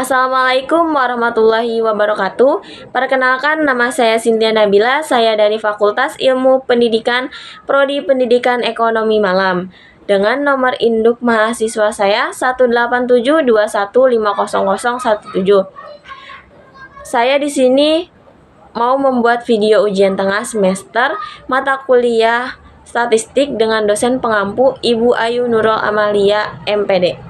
Assalamualaikum warahmatullahi wabarakatuh. Perkenalkan, nama saya Cynthia Nabila. Saya dari Fakultas Ilmu Pendidikan, Prodi Pendidikan Ekonomi Malam. Dengan nomor induk mahasiswa saya 18721500017. Saya di sini mau membuat video ujian tengah semester mata kuliah statistik dengan dosen pengampu Ibu Ayu Nurul Amalia, MPD.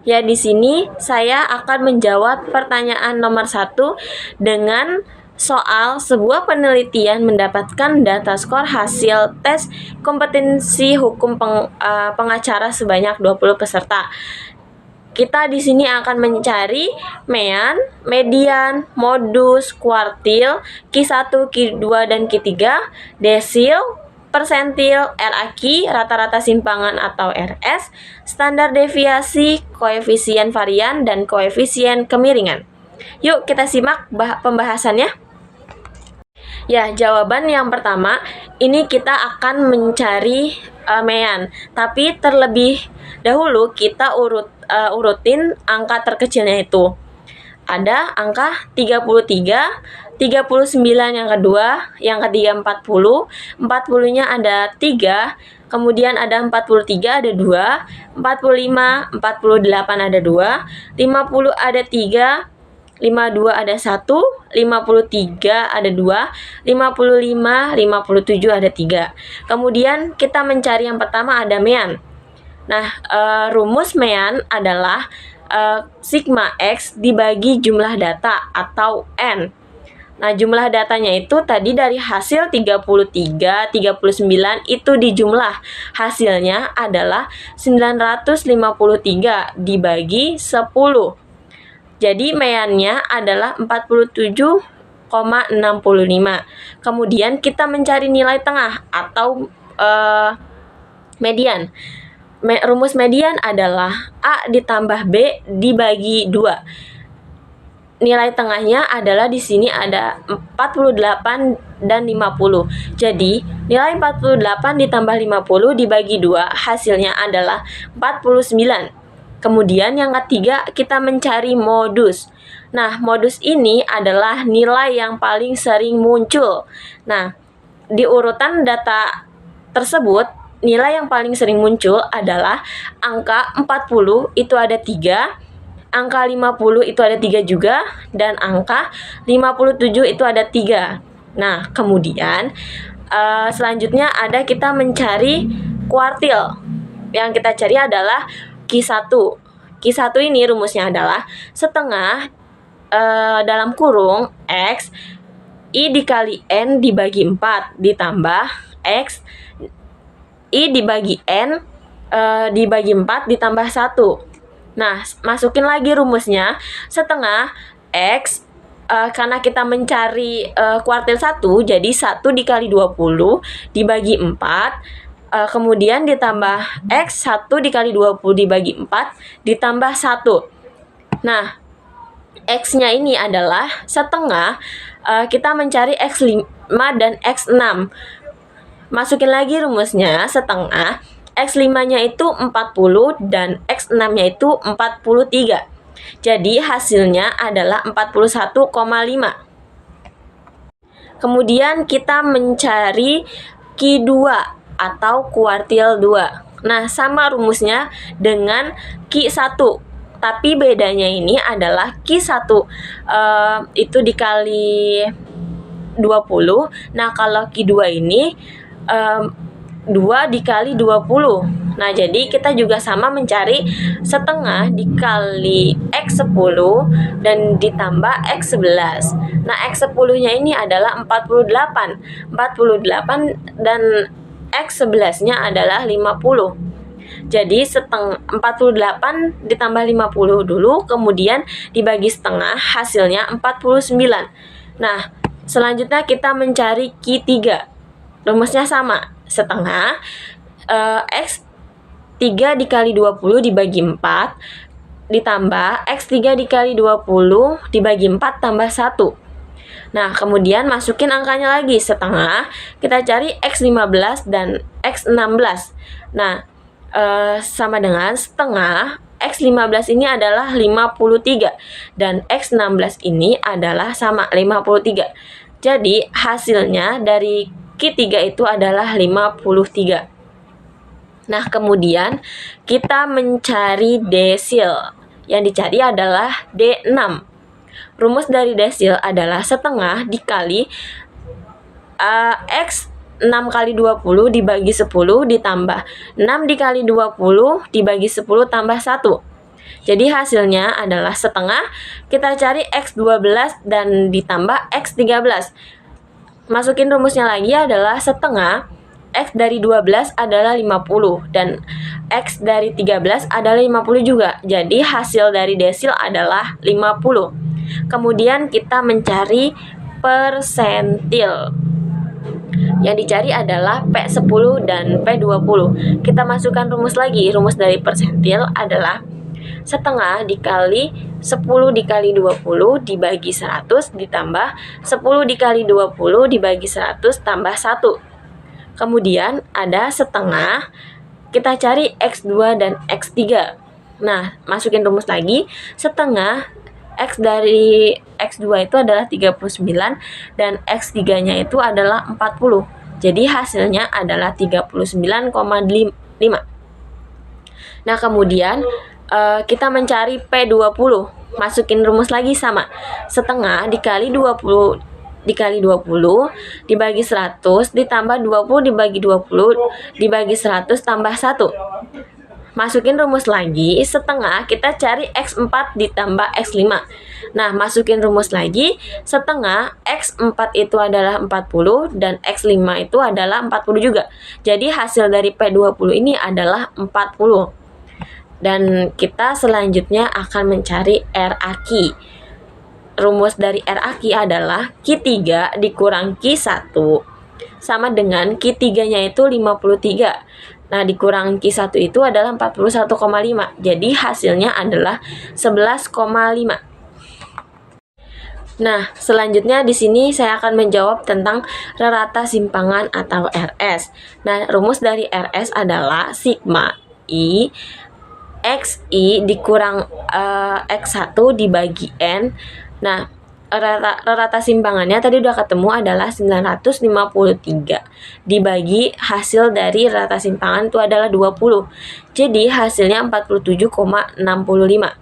Ya, di sini saya akan menjawab pertanyaan nomor 1 dengan soal sebuah penelitian mendapatkan data skor hasil tes kompetensi hukum pengacara sebanyak 20 peserta. Kita di sini akan mencari mean, median, modus, kuartil, Q1, Q2, dan Q3, desil, persentil, RAQ, rata-rata simpangan atau RS, standar deviasi, koefisien varian, dan koefisien kemiringan. Yuk kita simak pembahasannya. Ya, jawaban yang pertama, ini kita akan mencari mean. Tapi terlebih dahulu kita urutin angka terkecilnya itu. Ada angka 33, 39 yang kedua, yang ketiga 40, 40-nya ada 3, kemudian ada 43 ada 2, 45, 48 ada 2, 50 ada 3, 52 ada 1, 53 ada 2, 55, 57 ada 3. Kemudian kita mencari yang pertama ada mean. Nah, rumus mean adalah sigma X dibagi jumlah data atau N. Nah, jumlah datanya itu tadi dari hasil 33, 39 itu dijumlah. Hasilnya adalah 953 dibagi 10. Jadi meannya adalah 47,65. Kemudian kita mencari nilai tengah atau median. Rumus median adalah A ditambah B dibagi 2. Nilai tengahnya adalah di sini ada 48 dan 50. Jadi, nilai 48 ditambah 50 dibagi 2 hasilnya adalah 49. Kemudian yang ketiga kita mencari modus. Nah, modus ini adalah nilai yang paling sering muncul. Nah, di urutan data tersebut nilai yang paling sering muncul adalah angka 40 itu ada 3, angka 50 itu ada 3 juga, dan angka 57 itu ada 3. Nah, kemudian selanjutnya ada kita mencari kuartil. Yang kita cari adalah Q1. Q1 ini rumusnya adalah setengah dalam kurung X I dikali N dibagi 4 ditambah X I dibagi N dibagi 4 ditambah 1. Nah, masukin lagi rumusnya setengah X karena kita mencari kuartil 1, jadi 1 dikali 20 dibagi 4, kemudian ditambah X 1 dikali 20 dibagi 4 ditambah 1. Nah, X-nya ini adalah setengah, kita mencari X5 dan X6. Masukin lagi rumusnya setengah, X5-nya itu 40 dan X6-nya itu 43. Jadi hasilnya adalah 41,5. Kemudian kita mencari Q2 atau kuartil 2. Nah, sama rumusnya dengan Q1. Tapi bedanya ini adalah Q1 itu dikali 20. Nah, kalau Q2 ini 2 dikali 20. Nah, jadi kita juga sama mencari setengah dikali X10 dan ditambah X11. Nah, X10-nya ini adalah 48. 48 dan X11-nya adalah 50. Jadi 48 ditambah 50 dulu, kemudian dibagi setengah, hasilnya 49. Nah, selanjutnya kita mencari Q3. Rumusnya sama, setengah X3 dikali 20 dibagi 4 ditambah X3 dikali 20 dibagi 4 tambah 1. Nah, kemudian masukin angkanya lagi, setengah, kita cari X15 dan X16. Nah, sama dengan setengah X15 ini adalah 53 dan X16 ini adalah sama 53. Jadi hasilnya dari Q3 itu adalah 53. Nah, kemudian kita mencari desil. Yang dicari adalah D6. Rumus dari desil adalah setengah dikali X 6 kali 20 dibagi 10 ditambah 6 dikali 20 dibagi 10 tambah 1. Jadi hasilnya adalah setengah, kita cari X12 dan ditambah X13. Masukin rumusnya lagi adalah setengah, X dari 12 adalah 50 dan X dari 13 adalah 50 juga. Jadi hasil dari desil adalah 50. Kemudian kita mencari persentil. Yang dicari adalah P10 dan P20. Kita masukkan rumus lagi. Rumus dari persentil adalah setengah dikali 10 dikali 20 dibagi 100 ditambah 10 dikali 20 dibagi 100 tambah 1. Kemudian ada setengah, kita cari X2 dan X3. Nah, masukin rumus lagi, setengah X dari X2 itu adalah 39 dan X3-nya itu adalah 40. Jadi hasilnya adalah 39,5. Nah, kemudian kita mencari P20. Masukin rumus lagi sama. Setengah dikali 20 dibagi 100 ditambah 20 dibagi 20 dibagi 100 tambah 1. Masukin rumus lagi, setengah kita cari X4 ditambah X5. Nah, masukin rumus lagi, setengah X4 itu adalah 40 dan X5 itu adalah 40 juga. Jadi hasil dari P20 ini adalah 40. Dan kita selanjutnya akan mencari RAQ. Rumus dari RAQ adalah Q3 dikurang Q1 sama dengan Q3-nya itu 53. Nah, dikurang Q1 itu adalah 41,5. Jadi hasilnya adalah 11,5. Nah, selanjutnya di sini saya akan menjawab tentang rata simpangan atau RS. Nah, rumus dari RS adalah sigma I XI dikurang X1 dibagi N. Nah, rata simpangannya tadi udah ketemu adalah 953 dibagi hasil dari rata simpangan itu adalah 20. Jadi hasilnya 47,65.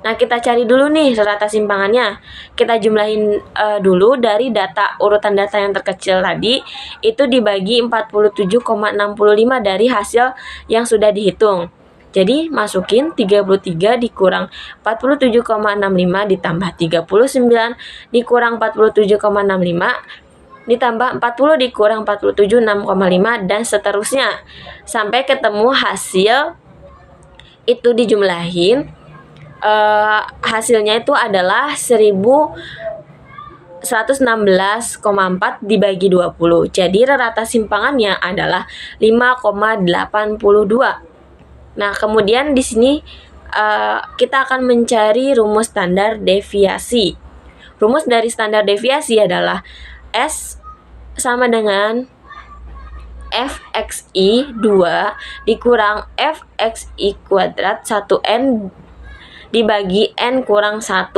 Nah, kita cari dulu nih rata simpangannya. Kita jumlahin dulu dari urutan data yang terkecil tadi itu dibagi 47,65 dari hasil yang sudah dihitung. Jadi masukin 33 dikurang 47,65 ditambah 39 dikurang 47,65 ditambah 40 dikurang 47 6,5 dan seterusnya sampai ketemu hasil itu dijumlahin. Hasilnya itu adalah 1116,4 dibagi 20. Jadi rata simpangannya adalah 5,82. Nah, kemudian di sini kita akan mencari rumus standar deviasi. Rumus dari standar deviasi adalah S sama dengan Fxi 2 dikurang Fxi kuadrat 1n dibagi n kurang 1.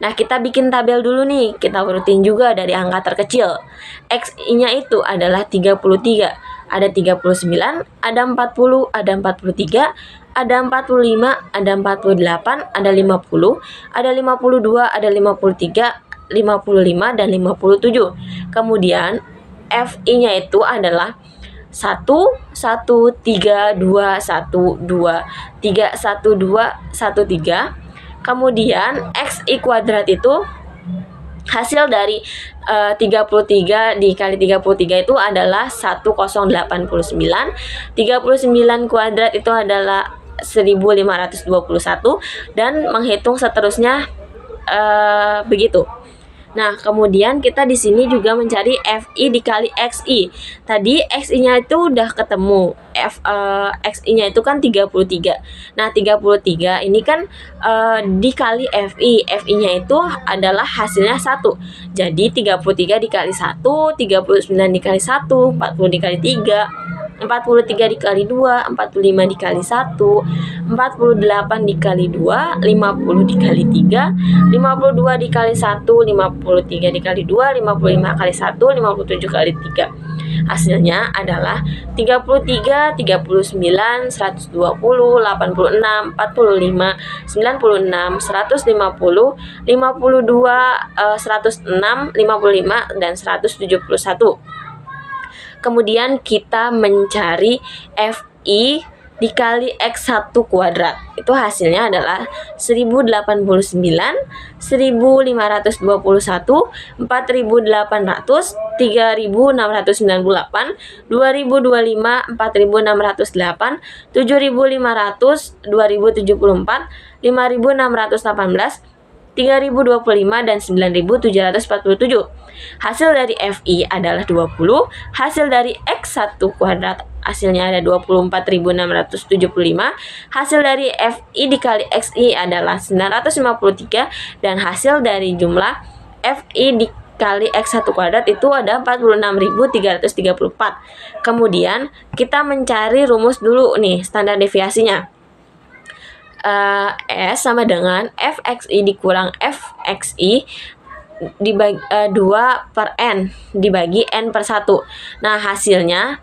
Nah, kita bikin tabel dulu nih. Kita urutin juga dari angka terkecil. Xi-nya itu adalah 33. Ada 39, ada 40, ada 43, ada 45, ada 48, ada 50, ada 52, ada 53, 55, dan 57. Kemudian Fi-nya itu adalah 1, 1, 3, 2, 1, 2, 3, 1, 2, 1, 3. Kemudian Xi kuadrat itu hasil dari 33 dikali 33 itu adalah 1089. 39 kuadrat itu adalah 1521 dan menghitung seterusnya begitu. Nah, kemudian kita di sini juga mencari Fi dikali Xi. Tadi Xi-nya itu udah ketemu. Xi-nya itu kan 33. Nah, 33 ini kan dikali Fi. Fi-nya itu adalah hasilnya 1. Jadi 33 dikali 1, 39 dikali 1, 40 dikali 3, 43 dikali 2, 45 dikali 1, 48 dikali 2, 50 dikali 3, 52 dikali 1, 53 dikali 2, 55 kali 1, 57 kali 3. Hasilnya adalah 33, 39, 120, 86, 45, 96, 150, 52, 106, 55, dan 171. Kemudian kita mencari FI dikali X1 kuadrat. Itu hasilnya adalah 1089, 1521, 4800, 3698, 2025, 4608, 7500, 2074, 5618, 3025, dan 9747. Hasil dari FI adalah 20, hasil dari X1 kuadrat hasilnya ada 24.675, hasil dari FI dikali XI adalah 953, dan hasil dari jumlah FI dikali X1 kuadrat itu ada 46.334. Kemudian kita mencari rumus dulu nih, standar deviasinya. S sama dengan Fxi dikurang Fxi dibagi 2 per N dibagi N per 1. Nah, hasilnya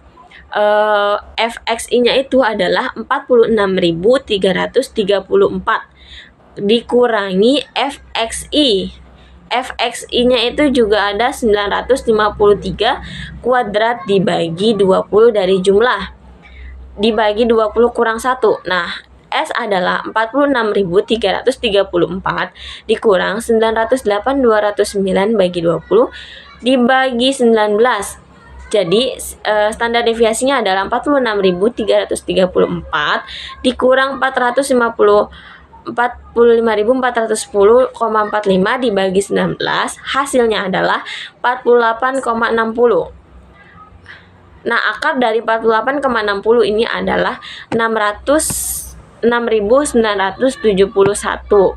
Fxi-nya itu adalah 46.334 dikurangi Fxi. Fxi-nya itu juga ada 953 kuadrat dibagi 20 dari jumlah dibagi 20 kurang 1. Nah, S adalah 46.334 dikurang 908.209 bagi 20 dibagi 19. Jadi standar deviasinya adalah 46.334 dikurang 45.410,45 dibagi 19, hasilnya adalah 48,60. Nah, akar dari 48,60 ini adalah 60971.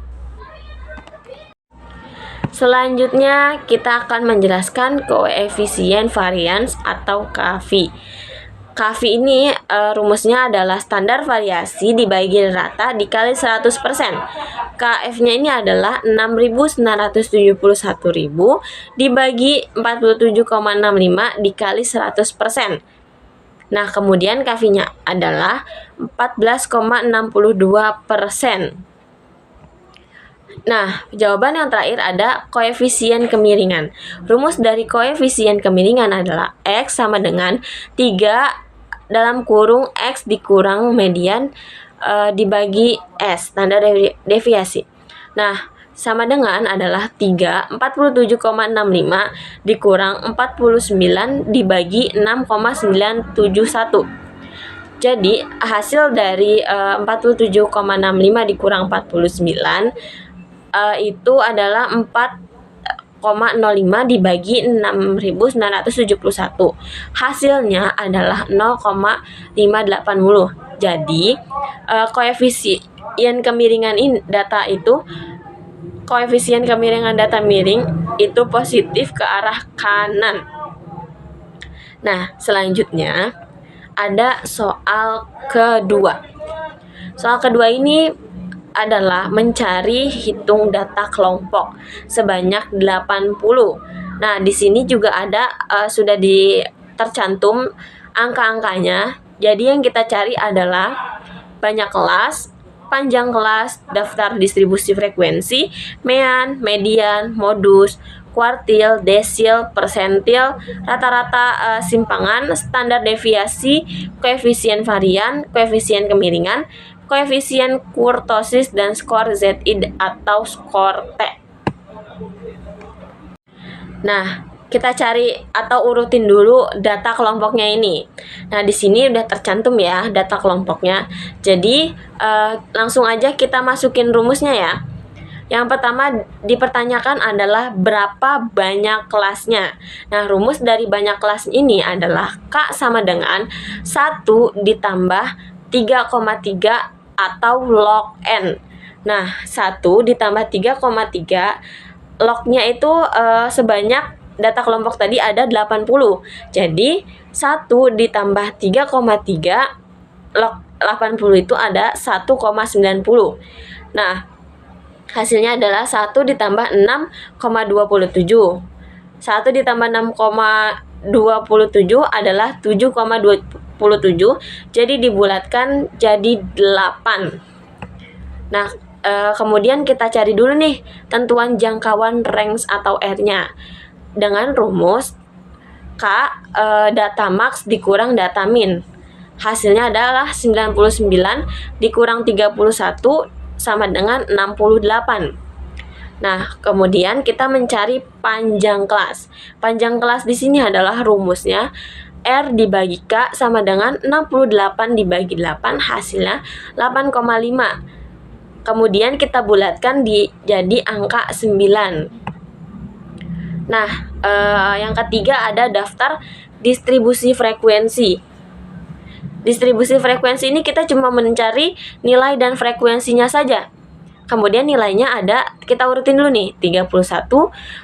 Selanjutnya kita akan menjelaskan koefisien varians atau KV. KV ini rumusnya adalah standar variasi dibagi rata dikali 100%. KF-nya ini adalah 6.971.000 dibagi 47,65 dikali 100%. Nah, kemudian KV-nya adalah 14,62%. Nah, jawaban yang terakhir ada koefisien kemiringan. Rumus dari koefisien kemiringan adalah X sama dengan 3 dalam kurung X dikurang median dibagi S, standar deviasi. Nah, sama dengan adalah 3, 47,65 dikurang 49 dibagi 6,971. Jadi, hasil dari 47,65 dikurang 49 itu adalah 4,05 dibagi 6.971. Hasilnya adalah 0,580. Jadi, koefisien kemiringan data miring itu positif ke arah kanan. Nah, selanjutnya ada soal kedua. Soal kedua ini adalah mencari hitung data kelompok sebanyak 80. Nah, di sini juga ada sudah tercantum angka-angkanya. Jadi yang kita cari adalah banyak kelas, panjang kelas, daftar distribusi frekuensi, mean, median, modus, kuartil, desil, persentil, rata-rata simpangan, standar deviasi, koefisien varian, koefisien kemiringan, koefisien kurtosis, dan skor ZI atau skor T. Nah, kita cari atau urutin dulu data kelompoknya ini. Nah, di sini udah tercantum ya data kelompoknya. Jadi, langsung aja kita masukin rumusnya ya. Yang pertama dipertanyakan adalah berapa banyak kelasnya. Nah, rumus dari banyak kelas ini adalah K sama dengan 1 ditambah 3,3 atau log N. Nah, 1 ditambah 3,3 lognya itu sebanyak data kelompok tadi ada 80. Jadi 1 ditambah 3,3 log 80 itu ada 1,90. Nah, hasilnya adalah 1 ditambah 6,27. 1 ditambah 6,27 adalah 7,27. Jadi dibulatkan jadi 8. Nah, kemudian kita cari dulu nih tentuan jangkauan range atau R-nya. Dengan rumus K data max dikurang data min. Hasilnya adalah 99 dikurang 31 sama dengan 68. Nah, kemudian kita mencari panjang kelas. Panjang kelas di sini adalah rumusnya R dibagi K sama dengan 68 dibagi 8, hasilnya 8,5. Kemudian kita bulatkan jadi angka 9. Nah, yang ketiga ada daftar distribusi frekuensi. Distribusi frekuensi ini kita cuma mencari nilai dan frekuensinya saja. Kemudian nilainya ada, kita urutin dulu nih, 31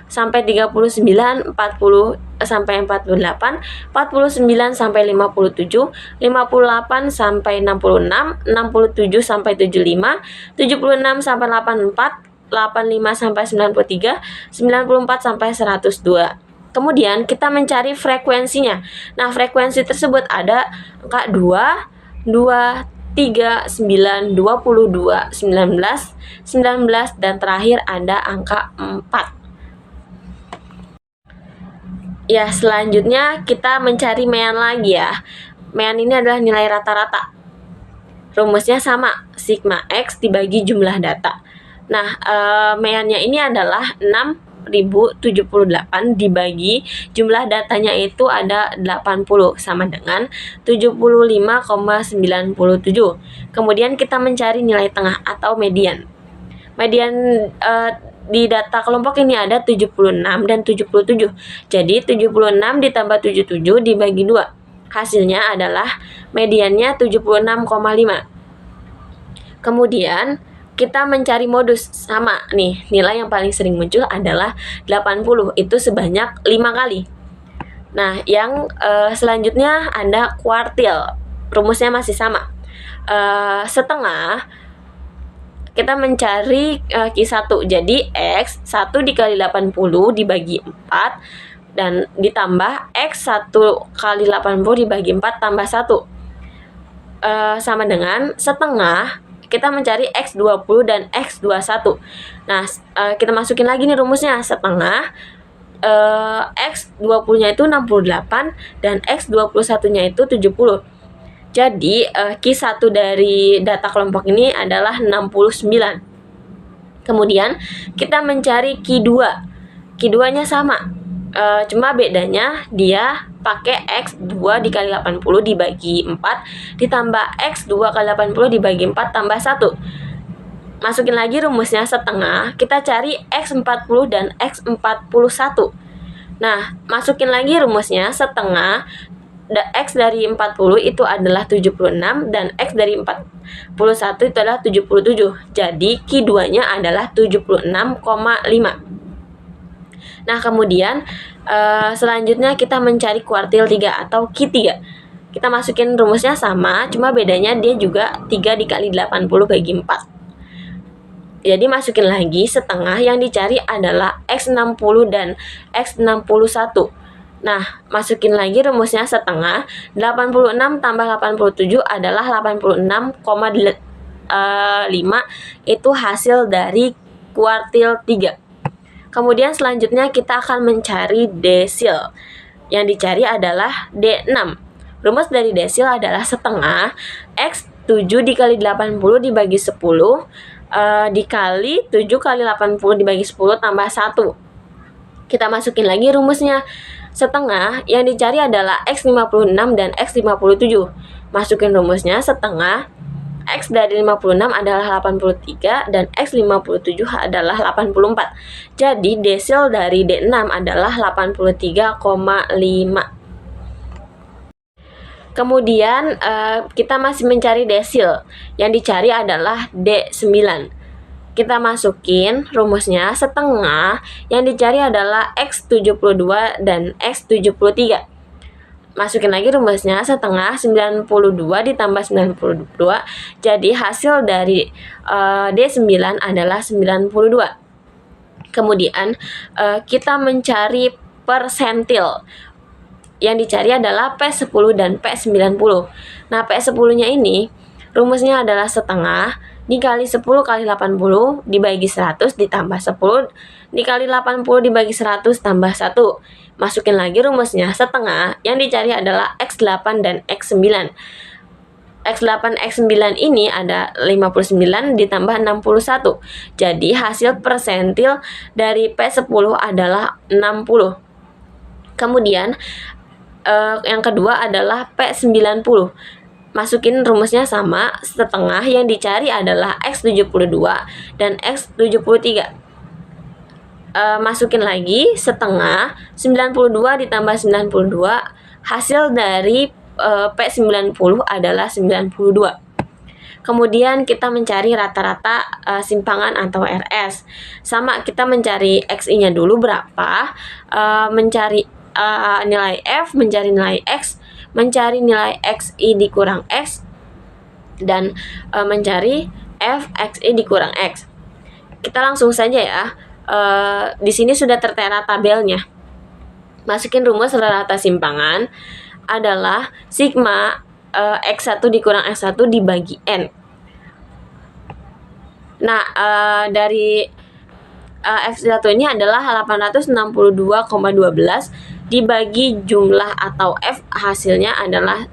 sampai 39, 40 sampai 48, 49 sampai 57, 58 sampai 66, 67 sampai 75, 76 sampai 84, 85 sampai 93, 94 sampai 102. Kemudian kita mencari frekuensinya. Nah, frekuensi tersebut ada angka 2, 3, 9, 22, 19, 19, dan terakhir ada angka 4. Ya, selanjutnya kita mencari mean lagi ya. Mean ini adalah nilai rata-rata. Rumusnya sama, sigma X dibagi jumlah data. Nah, meannya ini adalah 6.078 dibagi jumlah datanya itu ada 80 sama dengan 75,97. Kemudian kita mencari nilai tengah atau median. Median di data kelompok ini ada 76 dan 77. Jadi 76 ditambah 77 dibagi 2. Hasilnya adalah mediannya 76,5. Kemudian kita mencari modus, sama nih, nilai yang paling sering muncul adalah 80, itu sebanyak 5 kali. Nah, yang selanjutnya ada kuartil. Rumusnya masih sama. Setengah, kita mencari Q1. Jadi X 1 dikali 80 dibagi 4 dan ditambah X 1 kali 80 dibagi 4 tambah 1 sama dengan setengah. Kita mencari X20 dan X21. Nah, kita masukin lagi nih rumusnya. Setengah X20-nya itu 68 dan X21-nya itu 70. Jadi, Q1 dari data kelompok ini adalah 69. Kemudian, kita mencari Q2. Q2-nya sama. Cuma bedanya dia pakai X2 dikali 80 dibagi 4 ditambah X2 kali 80 dibagi 4 tambah 1. Masukin lagi rumusnya setengah, kita cari X40 dan X41. Nah, masukin lagi rumusnya setengah, X dari 40 itu adalah 76 dan X dari 41 itu adalah 77. Jadi Q2-nya adalah 76,5. Nah, kemudian selanjutnya kita mencari kuartil 3 atau Q3. Kita masukin rumusnya sama, cuma bedanya dia juga 3 dikali 80 bagi 4. Jadi masukin lagi setengah, yang dicari adalah X60 dan X61. Nah, masukin lagi rumusnya setengah, 86 tambah 87 adalah 86,5, itu hasil dari kuartil 3. Kemudian selanjutnya kita akan mencari desil. Yang dicari adalah D6. Rumus dari desil adalah setengah X7 dikali 80 dibagi 10 dikali 7 kali 80 dibagi 10 tambah 1. Kita masukin lagi rumusnya. Setengah, yang dicari adalah X56 dan X57. Masukin rumusnya setengah, X dari 56 adalah 83 dan X57 adalah 84. Jadi desil dari D6 adalah 83,5. Kemudian kita masih mencari desil. Yang dicari adalah D9. kita masukin rumusnya, setengah yang dicari adalah X72 dan X73. Masukin lagi rumusnya, setengah 92 ditambah 92, jadi hasil dari D9 adalah 92. Kemudian kita mencari persentil. Yang dicari adalah P10 dan P90. Nah, P10-nya ini rumusnya adalah setengah dikali 10 kali 80 dibagi 100 ditambah 10 dikali 80 dibagi 100 tambah 1. Masukin lagi rumusnya, setengah yang dicari adalah X8 dan X9. X8, X9 ini ada 59 ditambah 61. Jadi hasil persentil dari P10 adalah 60. Kemudian yang kedua adalah P90. Masukin rumusnya sama, setengah yang dicari adalah X72 dan X73. Masukin lagi setengah 92 ditambah 92, hasil dari P90 adalah 92. Kemudian kita mencari rata-rata simpangan atau RS. Sama, kita mencari XI-nya dulu berapa, mencari nilai F, mencari nilai X, mencari nilai XI dikurang X, dan mencari F XI dikurang X. Kita langsung saja ya. Di sini sudah tertera tabelnya. Masukin rumus rata simpangan adalah sigma X1 dikurang X1 dibagi N. Nah, dari X1 ini adalah 862,12 dibagi jumlah atau F, hasilnya adalah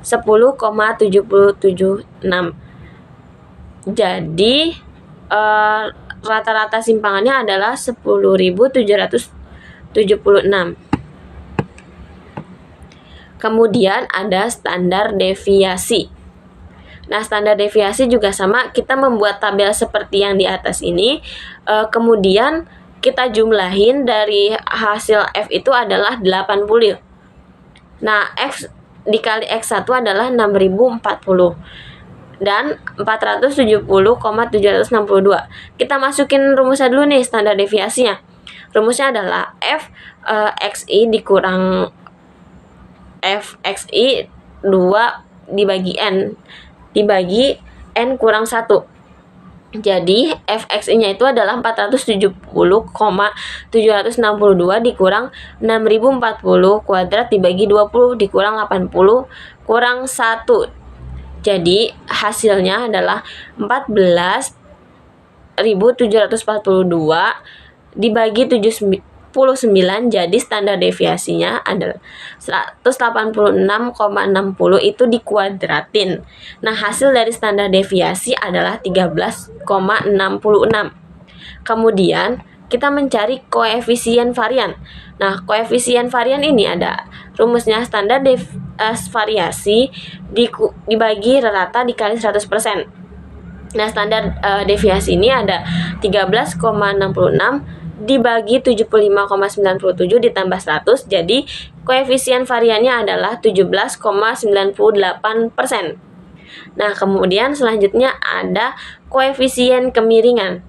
10,776. Jadi rata-rata simpangannya adalah 10.776. Kemudian ada standar deviasi. Nah, standar deviasi juga sama, kita membuat tabel seperti yang di atas ini. Kemudian kita jumlahin, dari hasil F itu adalah 80. Nah, X dikali X1 adalah 6040. Dan 470,762. Kita masukin rumusnya dulu nih, standar deviasinya. Rumusnya adalah F XI dikurang F XI 2 dibagi N dibagi N kurang 1. Jadi F XI-nya itu adalah 470,762 dikurang 6040 kuadrat dibagi 20 dikurang 80 kurang 1. Jadi hasilnya adalah 14.742 dibagi 79, jadi standar deviasinya adalah 186,60, itu dikuadratin. Nah, hasil dari standar deviasi adalah 13,66. Kemudian kita mencari koefisien varian. Nah, koefisien varian ini ada rumusnya, standar variasi dibagi rata dikali 100%. Nah, standar deviasi ini ada 13,66 dibagi 75,97 ditambah 100, jadi koefisien variannya adalah 17,98%. Nah, kemudian selanjutnya ada koefisien kemiringan.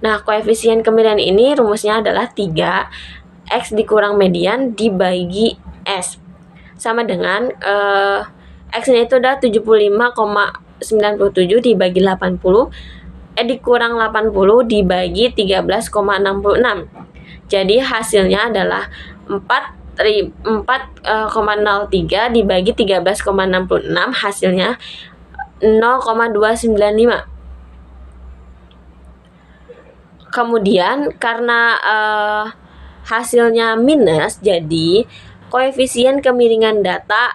Nah, koefisien kemiringan ini rumusnya adalah 3 X dikurang median dibagi S. Sama dengan X-nya itu adalah 75,97 dibagi 80, dikurang 80 dibagi 13,66. Jadi hasilnya adalah 4,03 dibagi 13,66, hasilnya 0,295. Kemudian karena hasilnya minus, jadi koefisien kemiringan data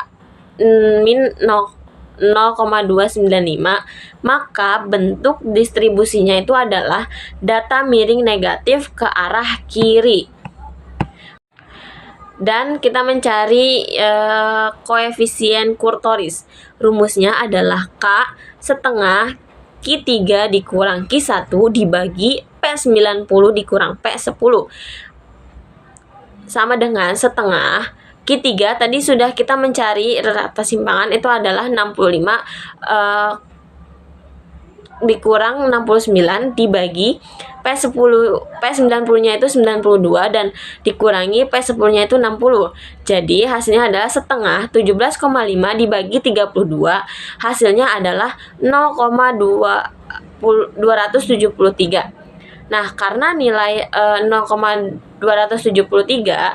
min 0,295, maka bentuk distribusinya itu adalah data miring negatif ke arah kiri. Dan kita mencari koefisien Kurtoris. Rumusnya adalah K setengah Q3 dikurang Q1 dibagi P90 dikurang P10. Sama dengan setengah Q3 tadi sudah kita mencari rata simpangan, itu adalah 65 dikurang 69 dibagi P10 P90-nya itu 92 dan dikurangi P10-nya itu 60. Jadi hasilnya adalah setengah 17,5 dibagi 32, hasilnya adalah 0,273. Nah, karena nilai 0,273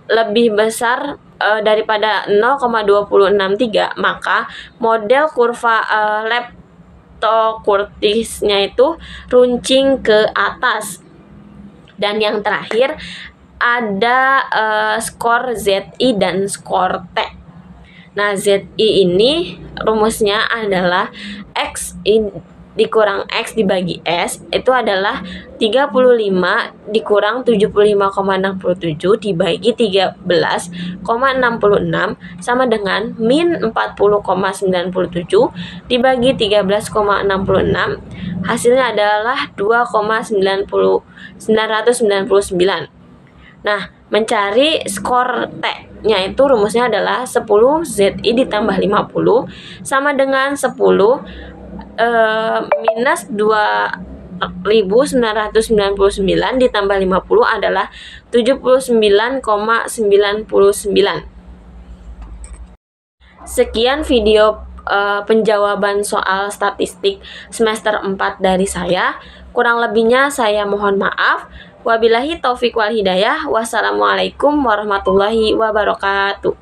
lebih besar daripada 0,2063, maka model kurva leptokurtisnya itu runcing ke atas. Dan yang terakhir ada skor ZI dan skor T. Nah, ZI ini rumusnya adalah X dikurang X dibagi S itu adalah 35 dikurang 75,67 dibagi 13,66 sama dengan min 40,97 dibagi 13,66, hasilnya adalah 2,999. Nah, mencari skor T-nya itu rumusnya adalah 10 ZI ditambah 50 sama dengan 10 minus 2.999 ditambah 50 adalah 79,99. Sekian video penjawaban soal statistik semester 4 dari saya. Kurang lebihnya saya mohon maaf. Wabillahi taufik wal hidayah. Wassalamualaikum warahmatullahi wabarakatuh.